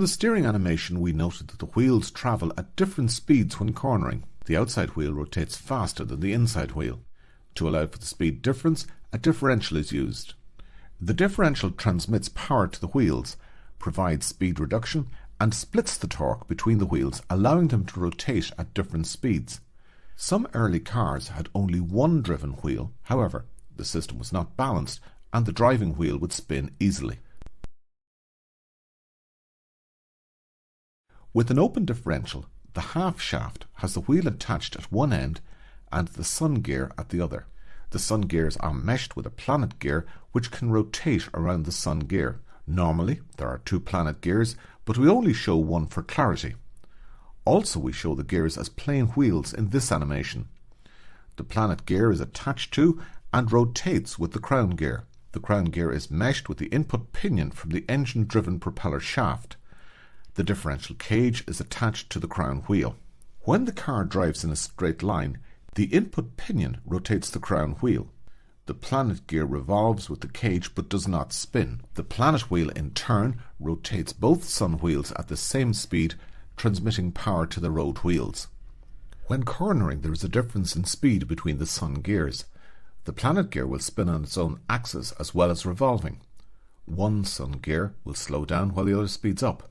the steering animation, we noted that the wheels travel at different speeds when cornering. The outside wheel rotates faster than the inside wheel. To allow for the speed difference, a differential is used. The differential transmits power to the wheels, provides speed reduction, and splits the torque between the wheels, allowing them to rotate at different speeds. Some early cars had only one driven wheel. However, the system was not balanced and the driving wheel would spin easily. With an open differential, the half shaft has the wheel attached at one end and the sun gear at the other. The sun gears are meshed with a planet gear which can rotate around the sun gear. Normally, there are two planet gears, but we only show one for clarity. Also, we show the gears as plain wheels in this animation. The planet gear is attached to and rotates with the crown gear. The crown gear is meshed with the input pinion from the engine-driven propeller shaft. The differential cage is attached to the crown wheel. When the car drives in a straight line, the input pinion rotates the crown wheel. The planet gear revolves with the cage but does not spin. The planet wheel in turn rotates both sun wheels at the same speed, transmitting power to the road wheels. When cornering, there is a difference in speed between the sun gears. The planet gear will spin on its own axis as well as revolving. One sun gear will slow down while the other speeds up.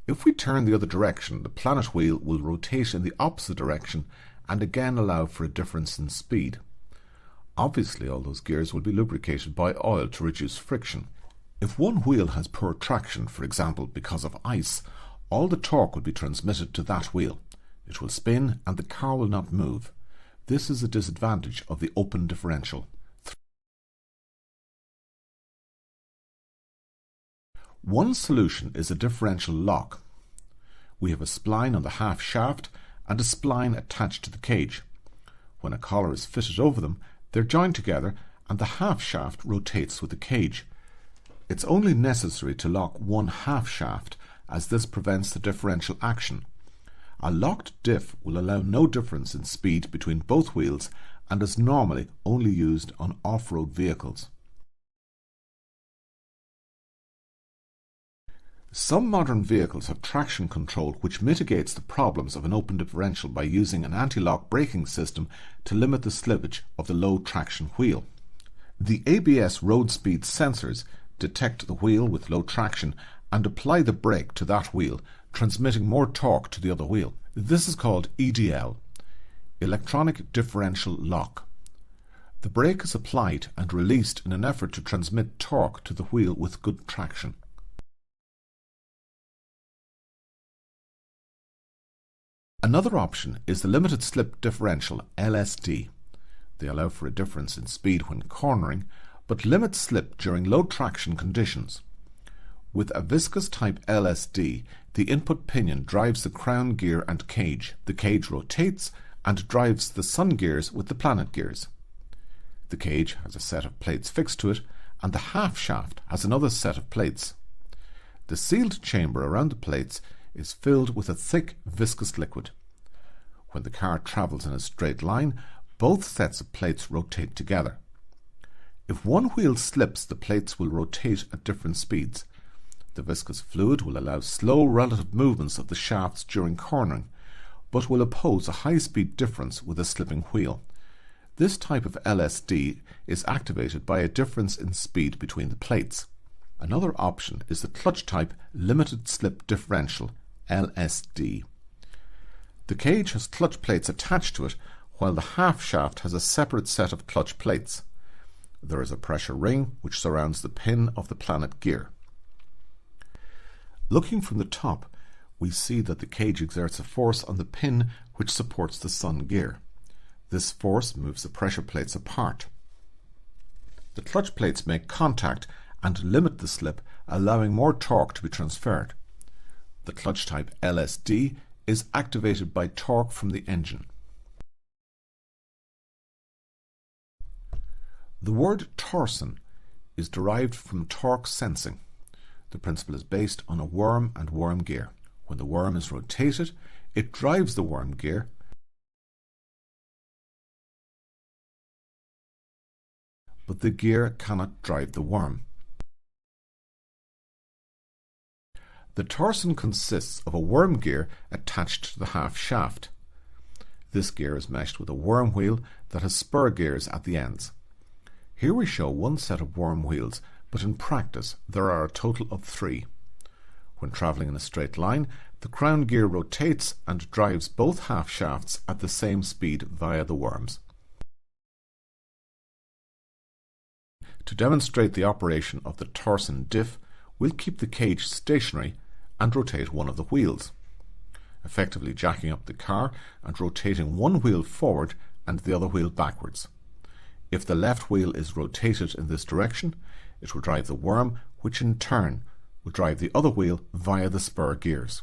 If we turn the other direction, the planet wheel will rotate in the opposite direction and again allow for a difference in speed. Obviously, all those gears will be lubricated by oil to reduce friction. If one wheel has poor traction, for example because of ice, all the torque will be transmitted to that wheel. It will spin and the car will not move. This is a disadvantage of the open differential. One solution is a differential lock. We have a spline on the half shaft and a spline attached to the cage. When a collar is fitted over them, they're joined together and the half shaft rotates with the cage. It's only necessary to lock one half shaft, as this prevents the differential action. A locked diff will allow no difference in speed between both wheels and is normally only used on off-road vehicles. Some modern vehicles have traction control which mitigates the problems of an open differential by using an anti-lock braking system to limit the slippage of the low traction wheel. The ABS road speed sensors detect the wheel with low traction and apply the brake to that wheel, transmitting more torque to the other wheel. This is called EDL, Electronic Differential Lock. The brake is applied and released in an effort to transmit torque to the wheel with good traction. Another option is the limited slip differential L.S.D. They allow for a difference in speed when cornering, but limit slip during low traction conditions. With a viscous type L.S.D, the input pinion drives the crown gear and cage. The cage rotates and drives the sun gears with the planet gears. The cage has a set of plates fixed to it, and the half shaft has another set of plates. The sealed chamber around the plates is filled with a thick viscous liquid. When the car travels in a straight line, both sets of plates rotate together. If one wheel slips, the plates will rotate at different speeds. The viscous fluid will allow slow relative movements of the shafts during cornering, but will oppose a high-speed difference with a slipping wheel. This type of L.S.D is activated by a difference in speed between the plates. Another option is the clutch-type limited slip differential L.S.D. The cage has clutch plates attached to it, while the half shaft has a separate set of clutch plates. There is a pressure ring which surrounds the pin of the planet gear. Looking from the top, we see that the cage exerts a force on the pin which supports the sun gear. This force moves the pressure plates apart. The clutch plates make contact and limit the slip, allowing more torque to be transferred. The clutch type L.S.D is activated by torque from the engine. The word torsen is derived from torque sensing. The principle is based on a worm and worm gear. When the worm is rotated, it drives the worm gear, but the gear cannot drive the worm. The Torsen consists of a worm gear attached to the half shaft. This gear is meshed with a worm wheel that has spur gears at the ends. Here we show one set of worm wheels, but in practice there are a total of 3. When travelling in a straight line, the crown gear rotates and drives both half shafts at the same speed via the worms. To demonstrate the operation of the Torsen diff, we'll keep the cage stationary and rotate one of the wheels, effectively jacking up the car and rotating one wheel forward and the other wheel backwards. If the left wheel is rotated in this direction, it will drive the worm, which in turn will drive the other wheel via the spur gears.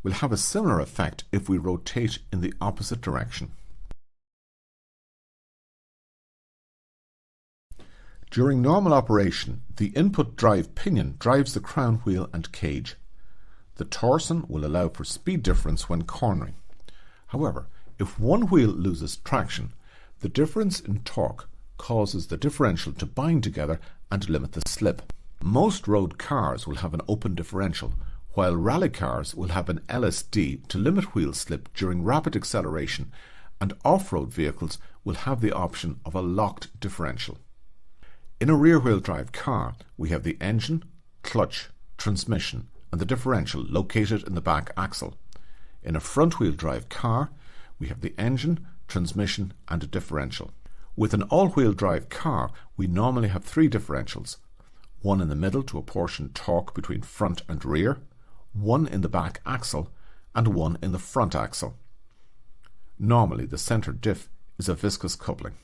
We'll have a similar effect if we rotate in the opposite direction. During normal operation, the input drive pinion drives the crown wheel and cage. The Torsen will allow for speed difference when cornering. However, if one wheel loses traction, the difference in torque causes the differential to bind together and limit the slip. Most road cars will have an open differential, while rally cars will have an L.S.D to limit wheel slip during rapid acceleration, and off-road vehicles will have the option of a locked differential. In a rear-wheel drive car, we have the engine, clutch, transmission and the differential located in the back axle. In a front-wheel drive car, we have the engine, transmission and a differential. With an all-wheel drive car, we normally have 3 differentials, one in the middle to apportion torque between front and rear, one in the back axle and one in the front axle. Normally the centre diff is a viscous coupling.